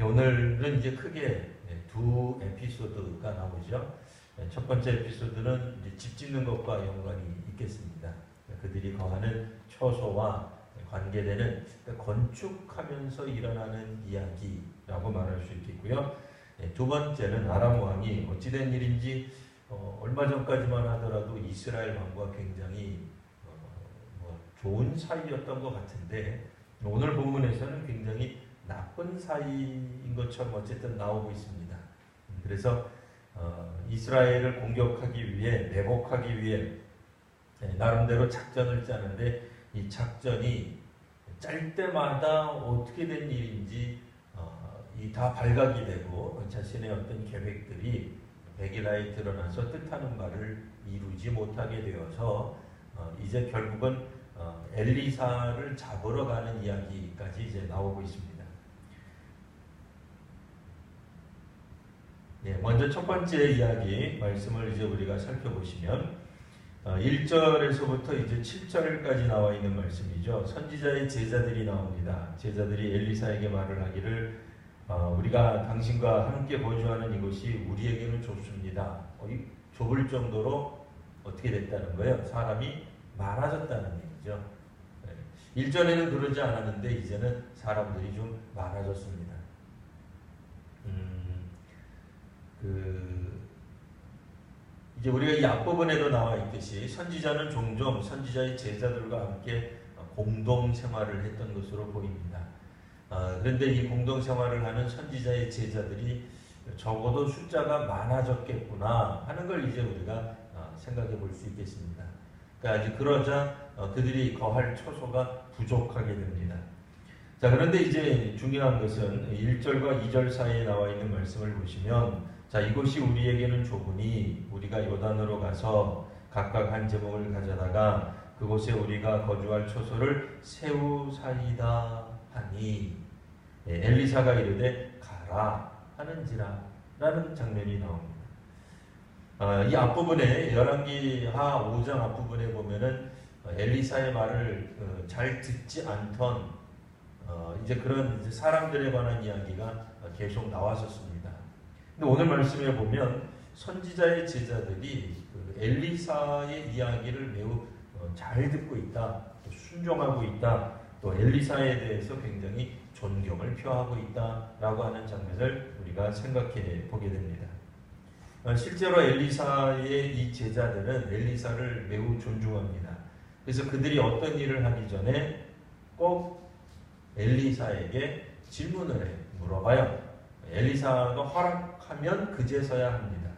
오늘은 이제 크게 두 에피소드가 나오죠. 첫 번째 에피소드는 이제 집 짓는 것과 연관이 있겠습니다. 그들이 거하는 처소와 관계되는 건축하면서 일어나는 이야기라고 말할 수 있겠고요. 두 번째는 아람 왕이 어찌된 일인지 얼마 전까지만 하더라도 이스라엘 왕과 굉장히 좋은 사이였던 것 같은데 오늘 본문에서는 굉장히 나쁜 사이인 것처럼 어쨌든 나오고 있습니다. 그래서 이스라엘을 공격하기 위해, 매복하기 위해 나름대로 작전을 짜는데 이 작전이 짤 때마다 어떻게 된 일인지 다 발각이 되고 자신의 어떤 계획들이 백일하에 드러나서 뜻하는 바를 이루지 못하게 되어서 이제 결국은 엘리사를 잡으러 가는 이야기까지 이제 나오고 있습니다. 먼저 첫 번째 이야기 말씀을 이제 우리가 살펴보시면 1절에서부터 이제 7절까지 나와 있는 말씀이죠. 선지자의 제자들이 나옵니다. 제자들이 엘리사에게 말을 하기를 우리가 당신과 함께 거주하는 이곳이 우리에게는 좁습니다. 좁을 정도로 어떻게 됐다는 거예요? 사람이 많아졌다는 얘기죠. 일전에는 그러지 않았는데 이제는 사람들이 좀 많아졌습니다. 이제 우리가 이 앞부분에도 나와 있듯이 선지자는 종종 선지자의 제자들과 함께 공동 생활을 했던 것으로 보입니다. 그런데 이 공동 생활을 하는 선지자의 제자들이 적어도 숫자가 많아졌겠구나 하는 걸 이제 우리가 생각해 볼 수 있겠습니다. 그러니까 그러자 그들이 거할 처소가 부족하게 됩니다. 자, 그런데 이제 중요한 것은 1절과 2절 사이에 나와 있는 말씀을 보시면 자, 이곳이 우리에게는 좁으니 우리가 요단으로 가서 각각 한 제목을 가져다가 그곳에 우리가 거주할 처소를 세우사이다 하니 엘리사가 이르되 가라 하는지라 라는 장면이 나옵니다. 이 앞부분에 열왕기하 5장 앞부분에 보면은 엘리사의 말을 잘 듣지 않던 이제 그런 이제 사람들에 관한 이야기가 계속 나왔었습니다. 근데 오늘 말씀에 보면 선지자의 제자들이 엘리사의 이야기를 매우 잘 듣고 있다, 또 순종하고 있다, 또 엘리사에 대해서 굉장히 존경을 표하고 있다라고 하는 장면을 우리가 생각해 보게 됩니다. 실제로 엘리사의 이 제자들은 엘리사를 매우 존중합니다. 그래서 그들이 어떤 일을 하기 전에 꼭 엘리사에게 질문을 해 물어봐요. 엘리사가 허락하면 그제서야 합니다.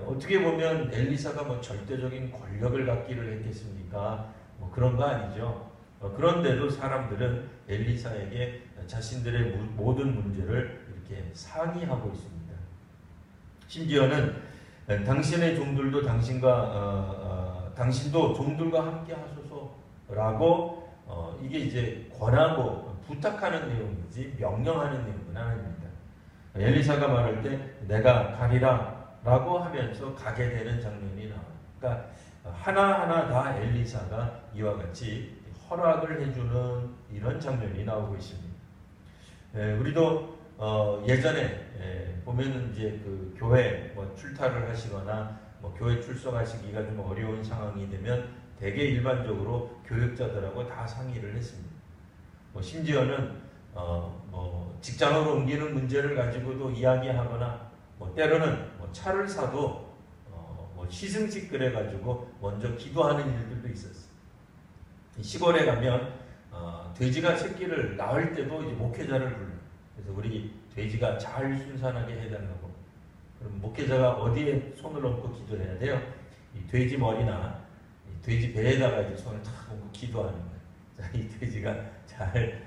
어떻게 보면 엘리사가 절대적인 권력을 갖기를 했겠습니까? 그런 거 아니죠. 그런데도 사람들은 엘리사에게 자신들의 모든 문제를 이렇게 상의하고 있습니다. 심지어는 당신의 종들도 당신도 종들과 함께 하소서라고 이게 이제 권하고 부탁하는 내용이지 명령하는 내용은 아닙니다. 엘리사가 말할 때 내가 가리라 라고 하면서 가게 되는 장면이 나와요. 그러니까 하나하나 다 엘리사가 이와 같이 허락을 해주는 이런 장면이 나오고 있습니다. 우리도 예전에 보면은 이제 그 교회 출타를 하시거나 교회 출석하시기가 좀 어려운 상황이 되면 대개 일반적으로 교육자들하고 다 상의를 했습니다. 심지어는 직장으로 옮기는 문제를 가지고도 이야기하거나 때로는 차를 사도 시승식 그래가지고 먼저 기도하는 일들도 있었어요. 시골에 가면 돼지가 새끼를 낳을 때도 이제 목회자를 불러요. 그래서 우리 돼지가 잘 순산하게 해달라고. 그럼 목회자가 어디에 손을 얹고 기도해야 돼요? 이 돼지 머리나 이 돼지 배에다가 이제 손을 탁 얹고 기도하는 거예요. 자, 이 돼지가 잘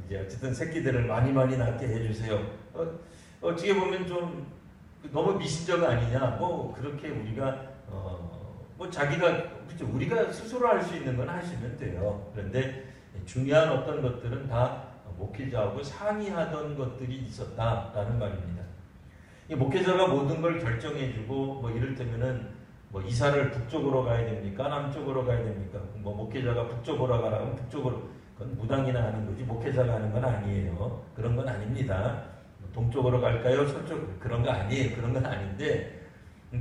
이제 어쨌든 새끼들을 많이 낳게 해주세요. 어떻게 보면 좀 너무 미신적 아니냐? 그렇게 우리가 자기가 그렇죠. 우리가 스스로 할 수 있는 건 하시면 돼요. 그런데 중요한 어떤 것들은 다 목회자하고 상의하던 것들이 있었다라는 말입니다. 이 목회자가 모든 걸 결정해주고 이를테면은 이사를 북쪽으로 가야 됩니까? 남쪽으로 가야 됩니까? 목회자가 북쪽으로 가라면 북쪽으로 그건 무당이나 하는 거지 목회자가 하는 건 아니에요. 그런 건 아닙니다. 동쪽으로 갈까요? 서쪽 그런 거 아니에요. 그런 건 아닌데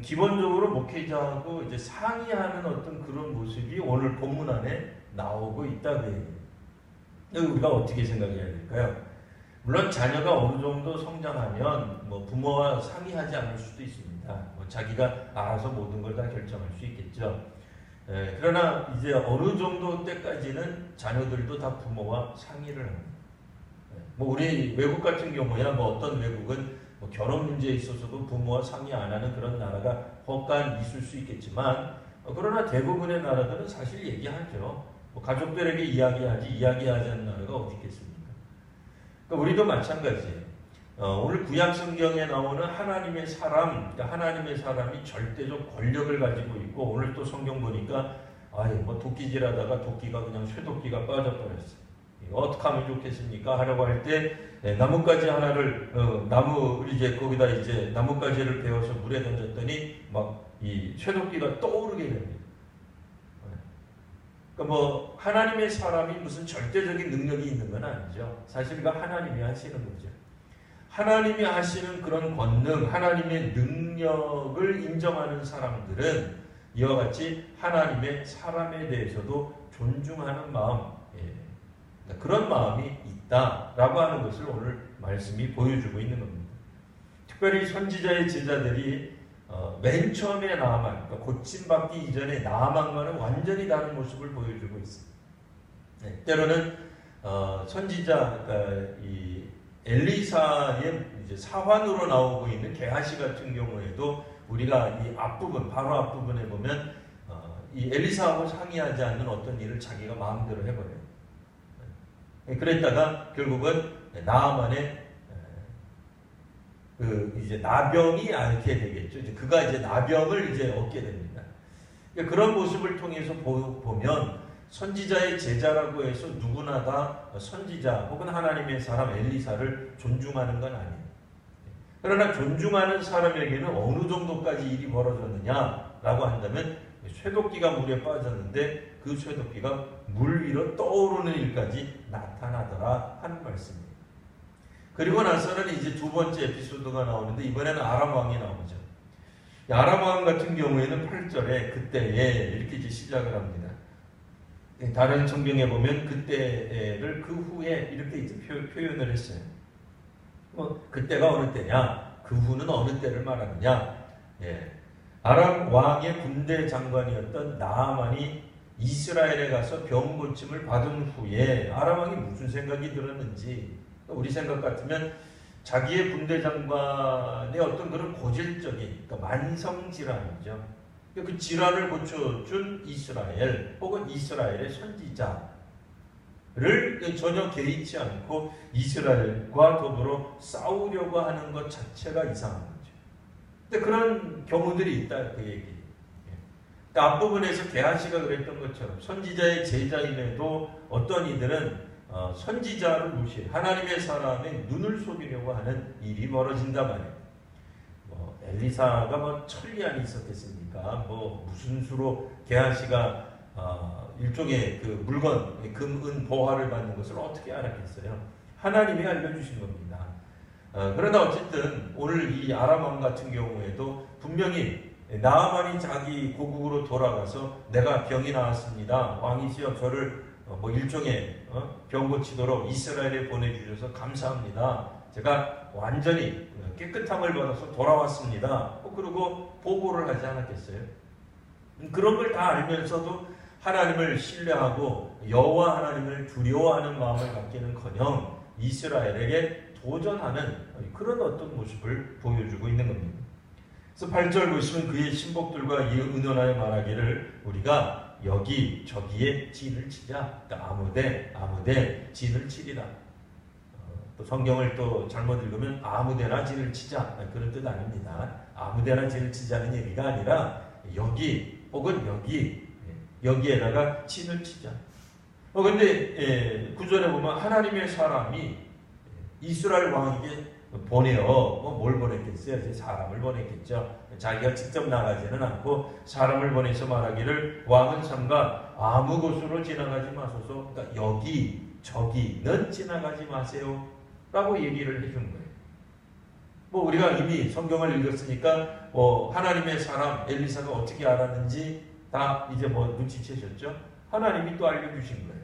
기본적으로 목회자하고 이제 상의하는 어떤 그런 모습이 오늘 본문 안에 나오고 있다고요. 우리가 어떻게 생각해야 될까요? 물론 자녀가 어느 정도 성장하면 뭐 부모와 상의하지 않을 수도 있습니다. 뭐 자기가 알아서 모든 걸 다 결정할 수 있겠죠. 그러나 이제 어느 정도 때까지는 자녀들도 다 부모와 상의를 합니다. 뭐 우리 외국 같은 경우야 뭐 어떤 외국은 뭐 결혼 문제에 있어서도 부모와 상의 안 하는 그런 나라가 혹간 있을 수 있겠지만 그러나 대부분의 나라들은 사실 얘기하죠. 뭐 가족들에게 이야기하지 않는 나라가 어디 있겠습니까? 그러니까 우리도 마찬가지예요. 오늘 구약 성경에 나오는 하나님의 사람, 그러니까 하나님의 사람이 절대적 권력을 가지고 있고 오늘 또 성경 보니까 뭐 도끼질하다가 도끼가 그냥 쇠도끼가 빠져버렸어요. 어떻게 하면 좋겠습니까? 하려고 할 때 나뭇가지 하나를 나무 이제 거기다 이제 나뭇가지를 베어서 물에 던졌더니 막 이 쇠도끼가 떠오르게 됩니다. 그러니까 뭐 하나님의 사람이 무슨 절대적인 능력이 있는 건 아니죠. 사실 그 하나님이 하시는 거죠. 하나님이 하시는 그런 권능, 하나님의 능력을 인정하는 사람들은 이와 같이 하나님의 사람에 대해서도 존중하는 마음, 그런 마음이 있다라고 하는 것을 오늘 말씀이 보여주고 있는 겁니다. 특별히 선지자의 제자들이 맨 처음에 나아만, 그러니까 고침받기 이전에 나아만과는 완전히 다른 모습을 보여주고 있습니다. 때로는 선지자, 그러니까 이 엘리사의 이제 사환으로 나오고 있는 게하시 같은 경우에도 우리가 이 앞부분, 바로 앞부분에 보면 이 엘리사하고 상의하지 않는 어떤 일을 자기가 마음대로 해버려요. 그랬다가 결국은 나아만의 그 이제 나병이 앓게 되겠죠. 이제 그가 이제 나병을 이제 얻게 됩니다. 그런 모습을 통해서 보면 선지자의 제자라고 해서 누구나 다 선지자 혹은 하나님의 사람 엘리사를 존중하는 건 아니에요. 그러나 존중하는 사람에게는 어느 정도까지 일이 벌어졌느냐라고 한다면 쇠도끼가 물에 빠졌는데 그 쇠도끼가 물 위로 떠오르는 일까지 나타나더라 하는 말씀입니다. 그리고 나서는 이제 두 번째 에피소드가 나오는데 이번에는 아람 왕이 나오죠. 아람 왕 같은 경우에는 8절에 그때에 이렇게 이제 시작을 합니다. 다른 성경에 보면 그때를 그 후에 이렇게 이제 표현을 했어요. 뭐 그때가 어느 때냐? 그 후는 어느 때를 말하느냐? 아람 왕의 군대 장관이었던 나아만이 이스라엘에 가서 병 고침을 받은 후에 아람 왕이 무슨 생각이 들었는지 우리 생각 같으면 자기의 군대 장관의 어떤 그런 고질적인 그러니까 만성 질환이죠. 그 질환을 고쳐준 이스라엘 혹은 이스라엘의 선지자를 전혀 개의치 않고 이스라엘과 더불어 싸우려고 하는 것 자체가 이상한 거죠. 근데 그런 경우들이 있다 그 얘기. 그러니까 앞부분에서 게하시가 그랬던 것처럼 선지자의 제자임에도 어떤 이들은 선지자를 무시해 하나님의 사람의 눈을 속이려고 하는 일이 벌어진단 말이에요. 엘리사가 뭐 천리안이 있었겠습니까? 뭐 무슨 수로 게하시가 일종의 그 물건, 금, 은, 보화를 받는 것을 어떻게 알았겠어요? 하나님이 알려주신 겁니다. 그러나 어쨌든 오늘 이 아람 왕 같은 경우에도 분명히 나아만이 자기 고국으로 돌아가서 내가 병이 나왔습니다. 왕이시여 저를 뭐 일종의 병 고치도록 이스라엘에 보내주셔서 감사합니다. 제가 완전히 깨끗함을 받아서 돌아왔습니다. 그리고 보고를 하지 않았겠어요? 그런 걸 다 알면서도 하나님을 신뢰하고 여호와 하나님을 두려워하는 마음을 갖기는커녕 이스라엘에게 도전하는 그런 어떤 모습을 보여주고 있는 겁니다. 그래서 8절 보시면 그의 신복들과 이 의논하여 말하기를 우리가 여기 저기에 진을 치자. 그러니까 아무데 진을 치리라. 또 성경을 또 잘못 읽으면 아무데나 진을 치자. 그런 뜻 아닙니다. 아무데나 진을 치자는 얘기가 아니라 여기 혹은 여기에다가 진을 치자. 근데 9절에 보면 하나님의 사람이 이스라엘 왕에게 보내요. 뭘 보냈겠어요? 이제 사람을 보냈겠죠. 자기가 직접 나가지는 않고 사람을 보내서 말하기를 왕은 삼가 아무 곳으로 지나가지 마소서. 그러니까 여기 저기는 지나가지 마세요 라고 얘기를 해준 거예요. 뭐 우리가 이미 성경을 읽었으니까 하나님의 사람 엘리사가 어떻게 알았는지 다 이제 뭐 눈치채셨죠? 하나님이 또 알려주신 거예요.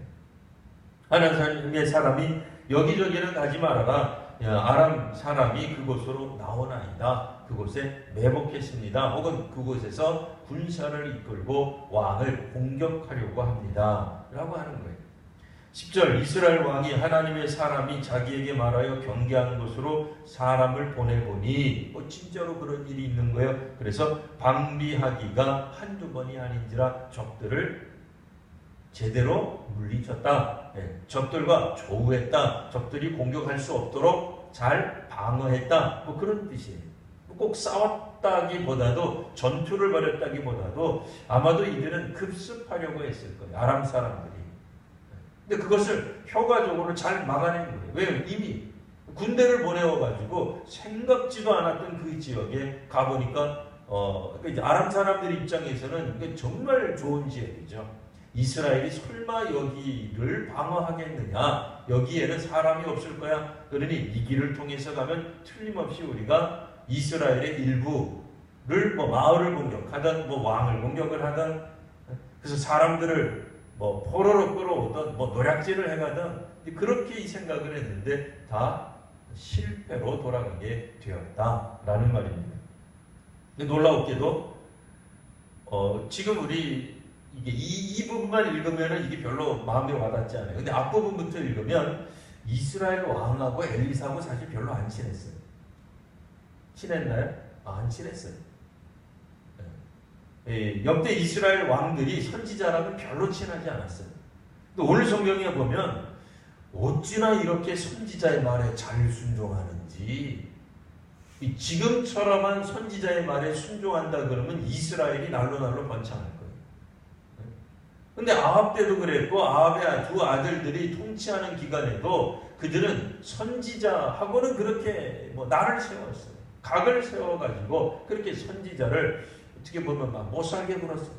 하나님의 사람이 여기저기는 가지 말아라. 아람 사람이 그곳으로 나오나이다. 그곳에 매복했습니다. 혹은 그곳에서 군사를 이끌고 왕을 공격하려고 합니다. 라고 하는 거예요. 10절 이스라엘 왕이 하나님의 사람이 자기에게 말하여 경계하는 곳으로 사람을 보내보니 진짜로 그런 일이 있는 거예요. 그래서 방비하기가 한두 번이 아닌지라 적들을 제대로 물리쳤다. 적들과 조우했다. 적들이 공격할 수 없도록 잘 방어했다. 뭐 그런 뜻이에요. 꼭 싸웠다기보다도 전투를 벌였다기보다도 아마도 이들은 급습하려고 했을 거예요. 아람 사람들이. 근데 그것을 효과적으로 잘 막아낸 거예요. 왜요? 이미 군대를 보내어가지고 생각지도 않았던 그 지역에 가보니까 이제 아람 사람들 입장에서는 정말 좋은 지역이죠. 이스라엘이 설마 여기를 방어하겠느냐? 여기에는 사람이 없을 거야. 그러니 이 길을 통해서 가면 틀림없이 우리가 이스라엘의 일부를 마을을 공격하든 왕을 공격을 하든 그래서 사람들을 포로로 끌어오든 노략질을 해가든 그렇게 이 생각을 했는데 다 실패로 돌아가게 되었다라는 말입니다. 근데 놀라웠게도 지금 우리 이 부분만 읽으면 이게 별로 마음에 와닿지 않아요. 근데 앞부분부터 읽으면 이스라엘 왕하고 엘리사하고 사실 별로 안 친했어요. 친했나요? 안 친했어요. 역대 이스라엘 왕들이 선지자랑은 별로 친하지 않았어요. 근데 오늘 성경에 보면 어찌나 이렇게 선지자의 말에 잘 순종하는지, 지금처럼만 선지자의 말에 순종한다 그러면 이스라엘이 날로 번창할 거예요. 근데 아합 때도 그랬고 아합의 두 아들들이 통치하는 기간에도 그들은 선지자하고는 그렇게 날을 세웠어요. 각을 세워가지고 그렇게 선지자를 어떻게 보면 막 못살게 굴었어요.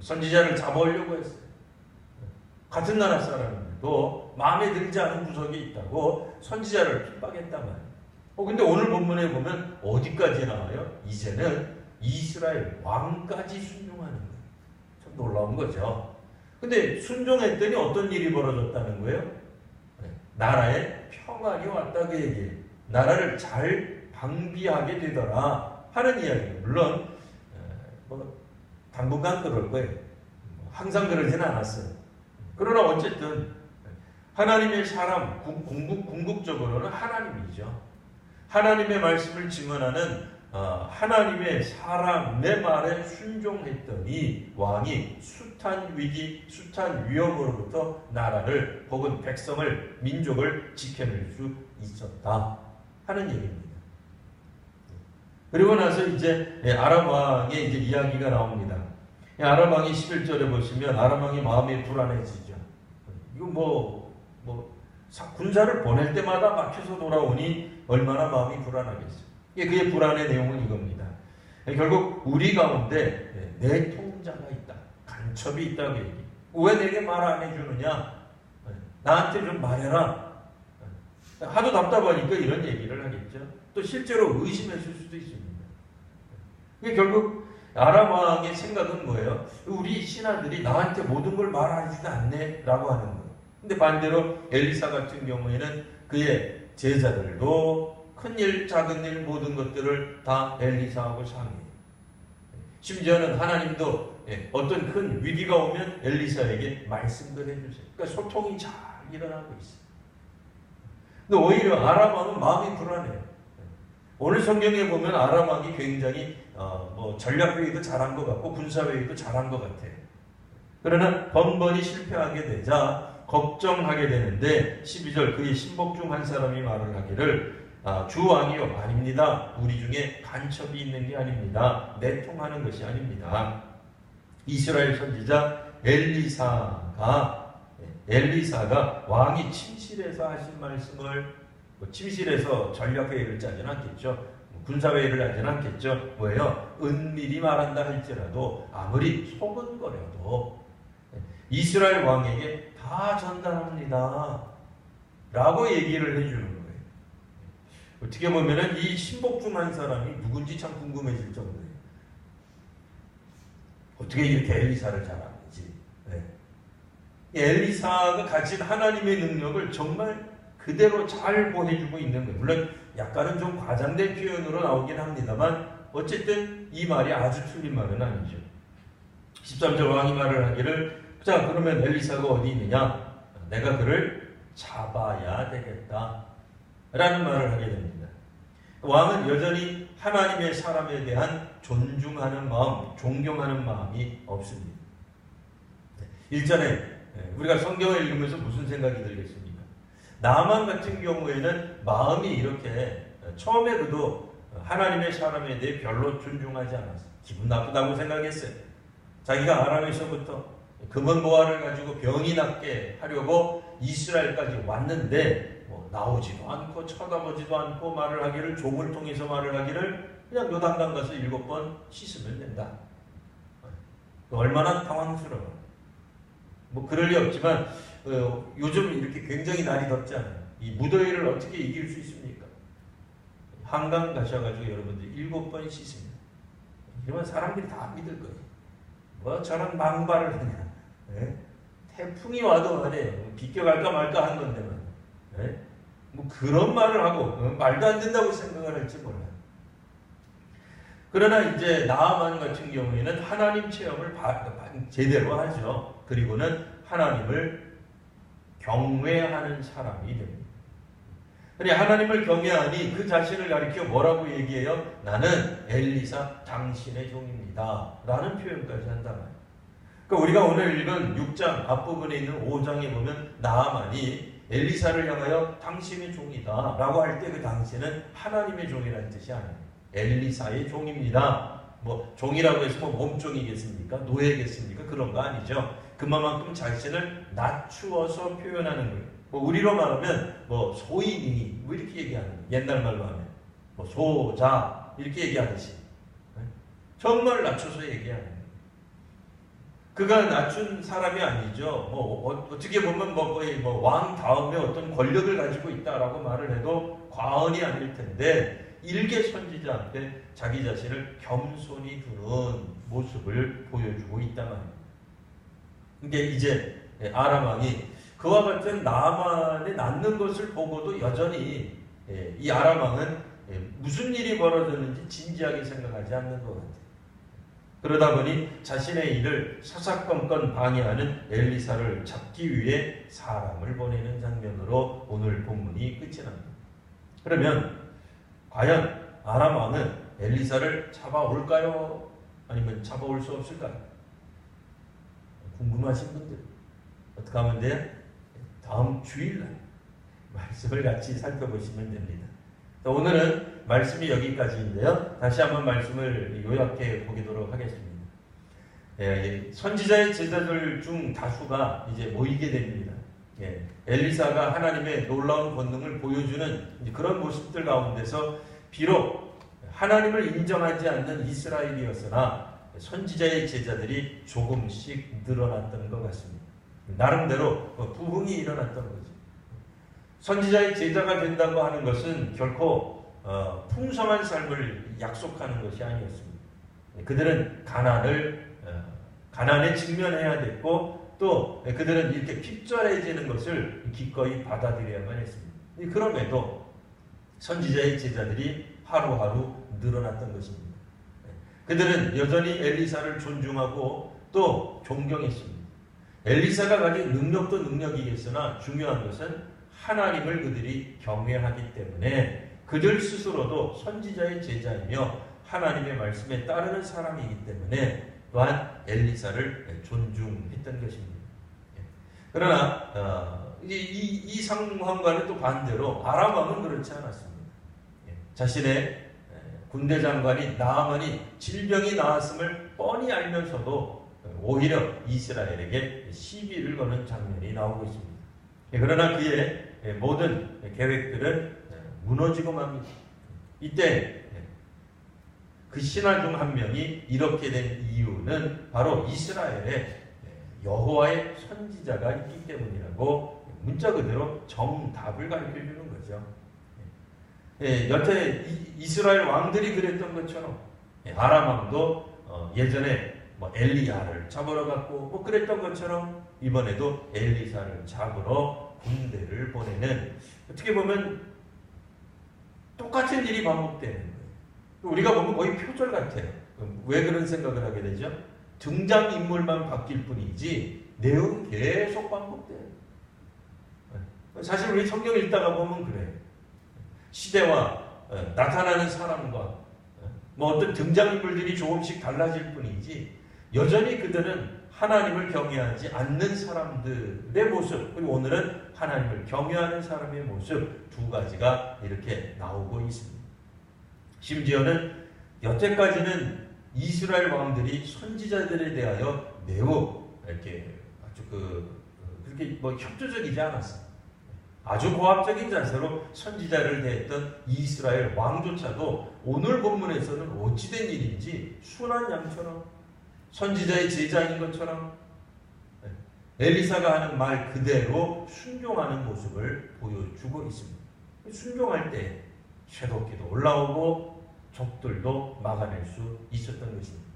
선지자를 잡아오려고 했어요. 같은 나라 사람인데도 마음에 들지 않은 구석이 있다고 선지자를 핍박했단 말이에요. 근데 오늘 본문에 보면 어디까지 나와요? 이제는 이스라엘 왕까지 순종하는 거예요. 참 놀라운 거죠. 근데 순종했더니 어떤 일이 벌어졌다는 거예요? 나라에 평안이 왔다 그 얘기예요. 나라를 잘 방비하게 되더라 하는 이야기예요. 물론 당분간 그럴 거예요. 항상 그러진 않았어요. 그러나 어쨌든 하나님의 사람, 궁극적으로는 하나님이죠. 하나님의 말씀을 증언하는 하나님의 사람의 말에 순종했더니 왕이 숱한 위기, 숱한 위험으로부터 나라를 혹은 백성을, 민족을 지켜낼 수 있었다 하는 얘기입니다. 그리고 나서 이제 아람 왕의 이제 이야기가 나옵니다. 아람 왕이 11절에 보시면 아람 왕이 마음이 불안해지죠. 이거 군사를 보낼 때마다 막혀서 돌아오니 얼마나 마음이 불안하겠어요. 그의 불안의 내용은 이겁니다. 결국 우리 가운데 내통자가 있다. 간첩이 있다고 얘기해요. 왜 내게 말 안 해주느냐? 나한테 좀 말해라. 하도 답답하니까 이런 얘기를 하겠죠. 또 실제로 의심했을 수도 있습니다. 결국 아람 왕의 생각은 뭐예요? 우리 신하들이 나한테 모든 걸 말하지도 않네 라고 하는 거예요. 근데 반대로 엘리사 같은 경우에는 그의 제자들도 큰일 작은일 모든 것들을 다 엘리사하고 상의해요. 심지어는 하나님도 어떤 큰 위기가 오면 엘리사에게 말씀도 해주세요. 그러니까 소통이 잘 일어나고 있어요. 근데 오히려 아람 왕은 마음이 불안해요. 오늘 성경에 보면 아람 왕이 굉장히 전략회의도 잘한 것 같고 군사회의도 잘한 것 같아요. 그러나 번번이 실패하게 되자 걱정하게 되는데 12절 그의 신복 중 한 사람이 말을 하기를 주 왕이요 아닙니다. 우리 중에 간첩이 있는 게 아닙니다. 내통하는 것이 아닙니다. 이스라엘 선지자 엘리사가 왕이 침실에서 하신 말씀을 침실에서 전략회의를 짜진 않겠죠. 군사회의를 하진 않겠죠. 뭐예요? 은밀히 말한다 할지라도 아무리 소근거려도 이스라엘 왕에게 다 전달합니다. 라고 얘기를 해주는 거예요. 어떻게 보면은 이 신복 중 한 사람이 누군지 참 궁금해질 정도예요. 어떻게 이렇게 엘리사를 잘 아는지. 네. 엘리사가 가진 하나님의 능력을 정말 그대로 잘 보여주고 있는 거예요. 물론 약간은 좀 과장된 표현으로 나오긴 합니다만 어쨌든 이 말이 아주 틀린 말은 아니죠. 13절 왕이 말을 하기를 자 그러면 엘리사가 어디 있느냐? 내가 그를 잡아야 되겠다 라는 말을 하게 됩니다. 왕은 여전히 하나님의 사람에 대한 존중하는 마음, 존경하는 마음이 없습니다. 일전에 우리가 성경을 읽으면서 무슨 생각이 들겠습니까? 나만 같은 경우에는 마음이 이렇게 처음에 그도 하나님의 사람에 대해 별로 존중하지 않았어요. 기분 나쁘다고 생각했어요. 자기가 아람에서부터 금은보화를 가지고 병이 낫게 하려고 이스라엘까지 왔는데 나오지도 않고 쳐다보지도 않고 말을 하기를 종을 통해서 말을 하기를 그냥 요단강 가서 7번 씻으면 된다. 얼마나 당황스러워. 그럴 리 없지만 요즘 이렇게 굉장히 날이 덥잖아요. 이 무더위를 어떻게 이길 수 있습니까? 한강 가셔가지고 여러분들 7번 씻습니다. 이러면 사람들이 다 믿을 거예요. 저런 망발을 하냐. 네? 태풍이 와도 말이에요. 비껴갈까 말까 한 건데만. 네? 그런 말을 하고 말도 안 된다고 생각을 할지 몰라요. 그러나 이제 나아만 같은 경우에는 하나님 체험을 제대로 하죠. 그리고는 하나님을 경외하는 사람이 됩니다. 그래 하나님을 경외하니 그 자신을 가리켜 뭐라고 얘기해요? 나는 엘리사 당신의 종입니다. 라는 표현까지 한단 말이에요. 그러니까 우리가 오늘 읽은 6장 앞부분에 있는 5장에 보면 나아만이 엘리사를 향하여 당신의 종이다 라고 할 때 그 당신은 하나님의 종이라는 뜻이 아니에요. 엘리사의 종입니다. 종이라고 해서 몸종이겠습니까? 노예겠습니까? 그런 거 아니죠. 그만큼 자신을 낮추어서 표현하는 거예요. 우리로 말하면 소인이 이렇게 얘기하는 거예요. 옛날 말로 하면 소자 이렇게 얘기하듯이 정말 낮춰서 얘기하는 거예요. 그가 낮춘 사람이 아니죠. 어떻게 보면 거의 왕 다음에 어떤 권력을 가지고 있다라고 말을 해도 과언이 아닐 텐데 일개 선지자 앞에 자기 자신을 겸손히 두는 모습을 보여주고 있단 말입니다. 이게 이제 아람 왕이 그와 같은 나아만의 낫는 것을 보고도 여전히 이 아람 왕은 무슨 일이 벌어졌는지 진지하게 생각하지 않는 것 같아요. 그러다 보니 자신의 일을 사사건건 방해하는 엘리사를 잡기 위해 사람을 보내는 장면으로 오늘 본문이 끝이 납니다. 그러면 과연 아람 왕은 엘리사를 잡아올까요? 아니면 잡아올 수 없을까요? 궁금하신 분들 어떻게 하면 돼요? 다음 주일날 말씀을 같이 살펴보시면 됩니다. 오늘은 말씀이 여기까지인데요. 다시 한번 말씀을 요약해 보도록 하겠습니다. 선지자의 제자들 중 다수가 이제 모이게 됩니다. 엘리사가 하나님의 놀라운 권능을 보여주는 그런 모습들 가운데서 비록 하나님을 인정하지 않는 이스라엘이었으나 선지자의 제자들이 조금씩 늘어났던 것 같습니다. 나름대로 부흥이 일어났던 거죠. 선지자의 제자가 된다고 하는 것은 결코 풍성한 삶을 약속하는 것이 아니었습니다. 그들은 가난에 직면해야 됐고 또 그들은 이렇게 핍절해지는 것을 기꺼이 받아들여야만 했습니다. 그럼에도 선지자의 제자들이 하루하루 늘어났던 것입니다. 그들은 여전히 엘리사를 존중하고 또 존경했습니다. 엘리사가 가진 능력도 능력이겠으나 중요한 것은 하나님을 그들이 경외하기 때문에 그들 스스로도 선지자의 제자이며 하나님의 말씀에 따르는 사람이기 때문에 또한 엘리사를 존중했던 것입니다. 그러나 이 상황과는 또 반대로 아람 왕은 그렇지 않았습니다. 자신의 군대 장관이 나아만이 질병이 나았음을 뻔히 알면서도 오히려 이스라엘에게 시비를 거는 장면이 나오고 있습니다. 그러나 그의 모든 계획들은 무너지고 맙니다. 이때 그 신하 중 한 명이 이렇게 된 이유는 바로 이스라엘의 여호와의 선지자가 있기 때문이라고 문자 그대로 정답을 가르쳐 주는 거죠. 여태 이스라엘 왕들이 그랬던 것처럼 아람 왕도 예전에 엘리야를 잡으러 갔고 그랬던 것처럼 이번에도 엘리사를 잡으러 군대를 보내는, 어떻게 보면 똑같은 일이 반복되는 거예요. 우리가 보면 거의 표절 같아요. 왜 그런 생각을 하게 되죠? 등장인물만 바뀔 뿐이지 내용이 계속 반복돼요. 사실 우리 성경 읽다가 보면 그래요. 시대와 나타나는 사람과 어떤 등장인물들이 조금씩 달라질 뿐이지 여전히 그들은 하나님을 경외하지 않는 사람들의 모습, 그리고 오늘은 하나님을 경외하는 사람의 모습, 두 가지가 이렇게 나오고 있습니다. 심지어는 여태까지는 이스라엘 왕들이 선지자들에 대하여 매우 이렇게 아주 그렇게 협조적이지 않았어요. 아주 고압적인 자세로 선지자를 대했던 이스라엘 왕조차도 오늘 본문에서는 어찌된 일인지 순한 양처럼, 선지자의 제자인 것처럼 엘리사가 하는 말 그대로 순종하는 모습을 보여주고 있습니다. 순종할 때 쇠도끼도 올라오고 적들도 막아낼 수 있었던 것입니다.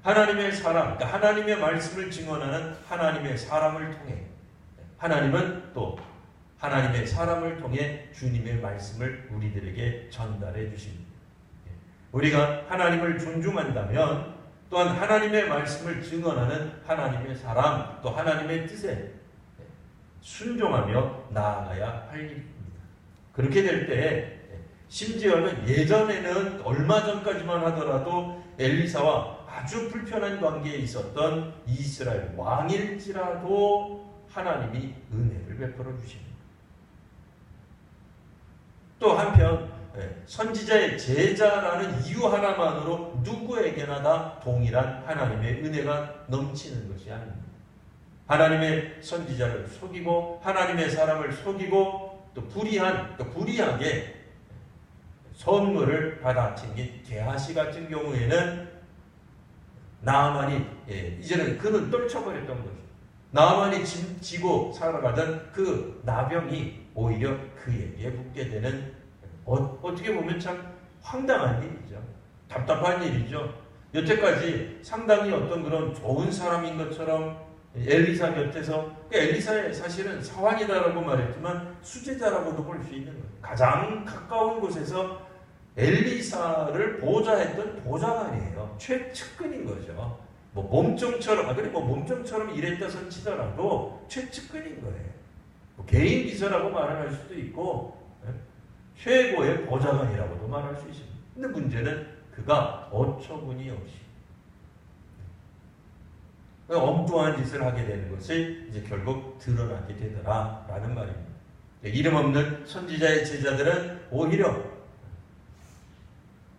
하나님의 사람, 그러니까 하나님의 말씀을 증언하는 하나님의 사람을 통해 하나님은 또 하나님의 사람을 통해 주님의 말씀을 우리들에게 전달해 주십니다. 우리가 하나님을 존중한다면 또한 하나님의 말씀을 증언하는 하나님의 사람, 또 하나님의 뜻에 순종하며 나아가야 할 일입니다. 그렇게 될 때 심지어는 예전에는 얼마 전까지만 하더라도 엘리사와 아주 불편한 관계에 있었던 이스라엘 왕일지라도 하나님이 은혜를 베풀어 주십니다. 또 한편 선지자의 제자라는 이유 하나만으로 누구에게나 다 동일한 하나님의 은혜가 넘치는 것이 아닙니다. 하나님의 선지자를 속이고 하나님의 사람을 속이고 또 불의하게 선물을 받아챙긴 게하시 같은 경우에는 나아만이 이제는 그는 떨쳐버렸던 것이죠. 나아만이 지고 살아가던 그 나병이 오히려 그에게 붙게 되는, 어떻게 보면 참 황당한 일이죠. 답답한 일이죠. 여태까지 상당히 어떤 그런 좋은 사람인 것처럼 엘리사 곁에서, 엘리사의 사실은 사환이다라고 말했지만 수제자라고도 볼 수 있는 거예요. 가장 가까운 곳에서 엘리사를 보좌했던 보좌관이에요. 최측근인 거죠. 몸종처럼 일했다선 치더라도 최측근인 거예요. 개인 비서라고 말할 수도 있고 최고의 보좌관이라고도 말할 수 있습니다. 근데 문제는 그가 어처구니 없이 엉뚱한 짓을 하게 되는 것이 이제 결국 드러나게 되더라라는 말입니다. 이름 없는 선지자의 제자들은 오히려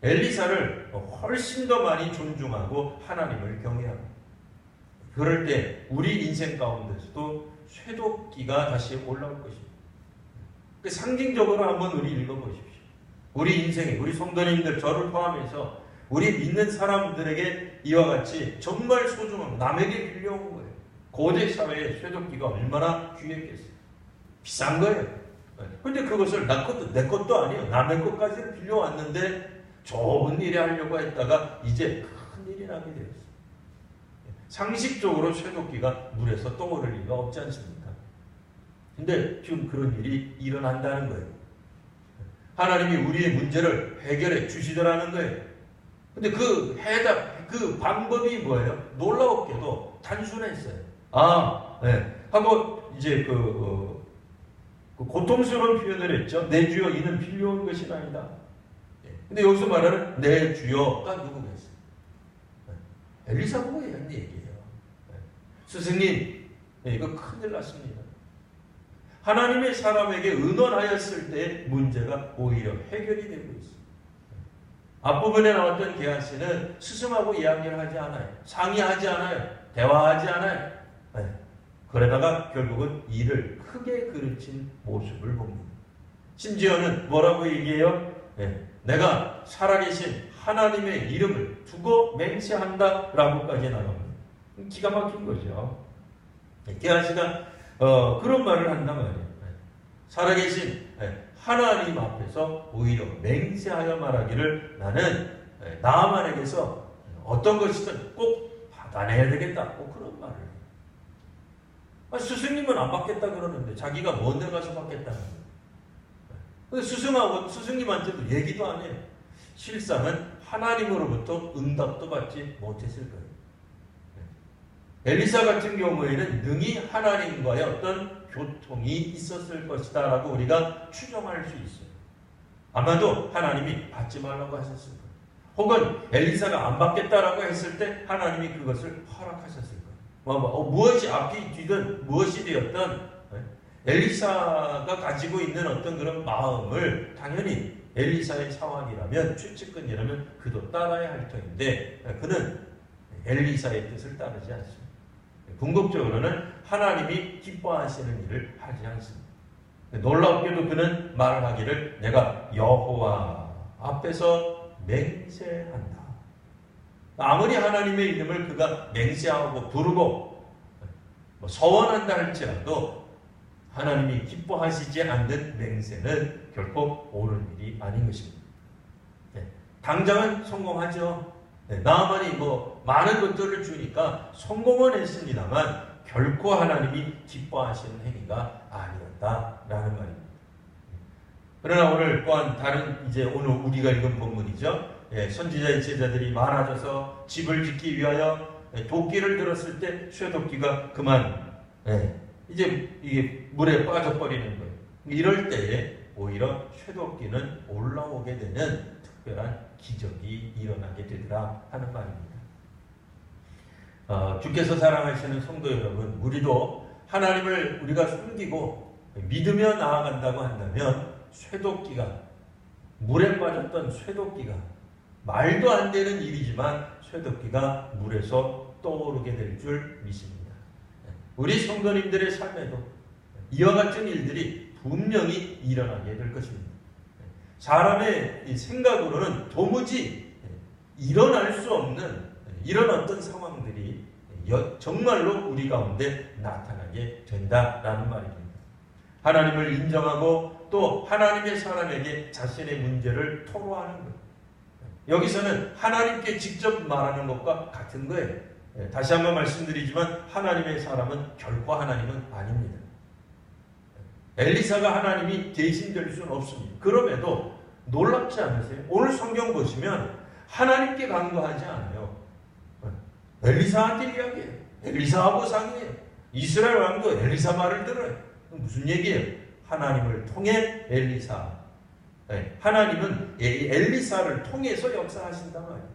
엘리사를 훨씬 더 많이 존중하고 하나님을 경외합니다. 그럴 때 우리 인생 가운데서도 쇠도끼가 다시 올라올 것입니다. 상징적으로 한번 우리 읽어보십시오. 우리 인생에, 우리 성도님들, 저를 포함해서 우리 믿는 사람들에게 이와 같이 정말 소중한, 남에게 빌려온 거예요. 고대 사회에 쇠도끼가 얼마나 귀했겠어요. 비싼 거예요. 근데 그것을 내 것도 아니에요. 남의 것까지를 빌려왔는데 좋은 일에 하려고 했다가 이제 큰 일이 나게 되었어요. 상식적으로 쇠도끼가 물에서 떠오를 리가 없지 않습니까? 근데 지금 그런 일이 일어난다는 거예요. 하나님이 우리의 문제를 해결해 주시더라는 거예요. 근데 그 방법이 뭐예요? 놀라웠게도 단순했어요. 하고 이제 그 고통스러운 표현을 했죠. 내 주여 이는 빌려온 것이 아니다. 근데 여기서 말하는 내 주여가 누구겠어요? 엘리사 보고 한 얘기예요. 스승님, 이거 큰일 났습니다. 하나님의 사람에게 의논하였을 때 문제가 오히려 해결이 되고 있습니다. 앞부분에 나왔던 게하시는 스승하고 이야기를 하지 않아요. 상의하지 않아요. 대화하지 않아요. 그러다가 결국은 일을 크게 그르친 모습을 봅니다. 심지어는 뭐라고 얘기해요? 내가 살아계신 하나님의 이름을 두고 맹세한다 라고까지 나갑니다. 기가 막힌 거죠. 게하시가 그런 말을 한단 말이에요. 살아계신 하나님 앞에서 오히려 맹세하여 말하기를 나는 나아만에게서 어떤 것이든 꼭 받아내야 되겠다. 꼭 그런 말을 해요. 스승님은 안 받겠다 그러는데 자기가 뭔데 가서 받겠다는 거예요. 스승님한테도 얘기도 안 해요. 실상은 하나님으로부터 응답도 받지 못했을 거예요. 엘리사 같은 경우에는 능히 하나님과의 어떤 교통이 있었을 것이다 라고 우리가 추정할 수 있어요. 아마도 하나님이 받지 말라고 하셨을 거예요. 혹은 엘리사가 안 받겠다라고 했을 때 하나님이 그것을 허락하셨을 거예요. 무엇이 앞이 뒤든 무엇이 되었든 엘리사가 가지고 있는 어떤 그런 마음을 당연히 엘리사의 상황이라면 최측근이라면 그도 따라야 할 터인데 그는 엘리사의 뜻을 따르지 않습니다. 궁극적으로는 하나님이 기뻐하시는 일을 하지 않습니다. 놀랍게도 그는 말을 하기를 내가 여호와 앞에서 맹세한다. 아무리 하나님의 이름을 그가 맹세하고 부르고 서원한다 할지라도 하나님이 기뻐하시지 않는 맹세는 결코 옳은 일이 아닌 것입니다. 당장은 성공하죠. 나아만이 많은 것들을 주니까 성공은 했습니다만 결코 하나님이 기뻐하시는 행위가 아니었다라는 말입니다. 그러나 오늘 또한 다른 오늘 우리가 읽은 본문이죠. 선지자의 제자들이 많아져서 집을 짓기 위하여 도끼를 들었을 때 쇠도끼가 그만 이제 이게 물에 빠져버리는 거예요. 이럴 때에 오히려 쇠도끼는 올라오게 되는 특별한 기적이 일어나게 되더라 하는 말입니다. 주께서 사랑하시는 성도 여러분, 우리도 하나님을 우리가 숨기고 믿으며 나아간다고 한다면 쇠도끼가 물에 빠졌던 쇠도끼가 말도 안 되는 일이지만 쇠도끼가 물에서 떠오르게 될 줄 믿습니다. 우리 성도님들의 삶에도 이와 같은 일들이 분명히 일어나게 될 것입니다. 사람의 생각으로는 도무지 일어날 수 없는 이런 어떤 상황들이 정말로 우리 가운데 나타나게 된다라는 말입니다. 하나님을 인정하고 또 하나님의 사람에게 자신의 문제를 토로하는 것. 여기서는 하나님께 직접 말하는 것과 같은 거예요. 다시 한번 말씀드리지만 하나님의 사람은 결코 하나님은 아닙니다. 엘리사가 하나님이 대신 될 수는 없습니다. 그럼에도 놀랍지 않으세요? 오늘 성경 보시면 하나님께 간구하지 않아요. 엘리사한테 이야기해요. 엘리사하고 상의해요. 이스라엘 왕도 엘리사 말을 들어요. 무슨 얘기예요? 하나님을 통해 엘리사. 하나님은 엘리사를 통해서 역사하신단 말이에요.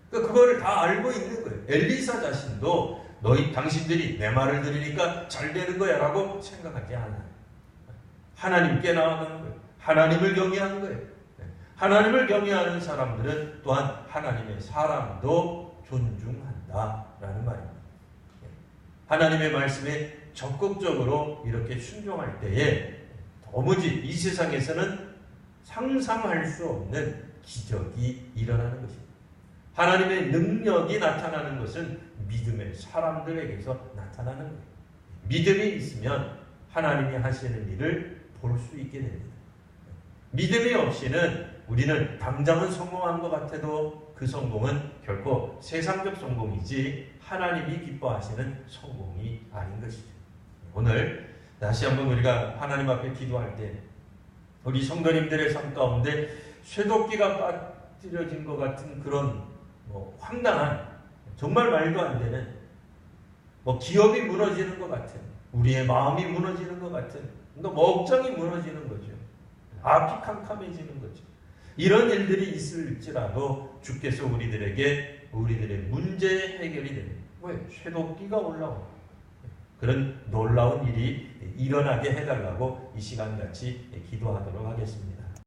그거를 다 알고 있는 거예요. 엘리사 자신도 당신들이 내 말을 들으니까 잘 되는 거야 라고 생각하지 않아요. 하나님께 나아가는 거예요. 하나님을 경외하는 거예요. 하나님을 경외하는 사람들은 또한 하나님의 사람도 존중한다라는 말입니다. 하나님의 말씀에 적극적으로 이렇게 순종할 때에 도무지 이 세상에서는 상상할 수 없는 기적이 일어나는 것입니다. 하나님의 능력이 나타나는 것은 믿음의 사람들에게서 나타나는 거예요. 믿음이 있으면 하나님이 하시는 일을 볼 수 있게 됩니다. 믿음이 없이는 우리는 당장은 성공한 것 같아도 그 성공은 결코 세상적 성공이지 하나님이 기뻐하시는 성공이 아닌 것이죠. 오늘 다시 한번 우리가 하나님 앞에 기도할 때 우리 성도님들의 삶 가운데 쇠도끼가 빠뜨려진 것 같은 그런 황당한 정말 말도 안 되는 기업이 무너지는 것 같은 우리의 마음이 무너지는 것 같은 억장이 무너지는 거죠. 앞이 캄캄해지는 거죠. 이런 일들이 있을지라도 주께서 우리들에게 우리들의 문제 해결이 되는 왜? 쇠도끼가 올라오고 그런 놀라운 일이 일어나게 해달라고 이 시간같이 기도하도록 하겠습니다.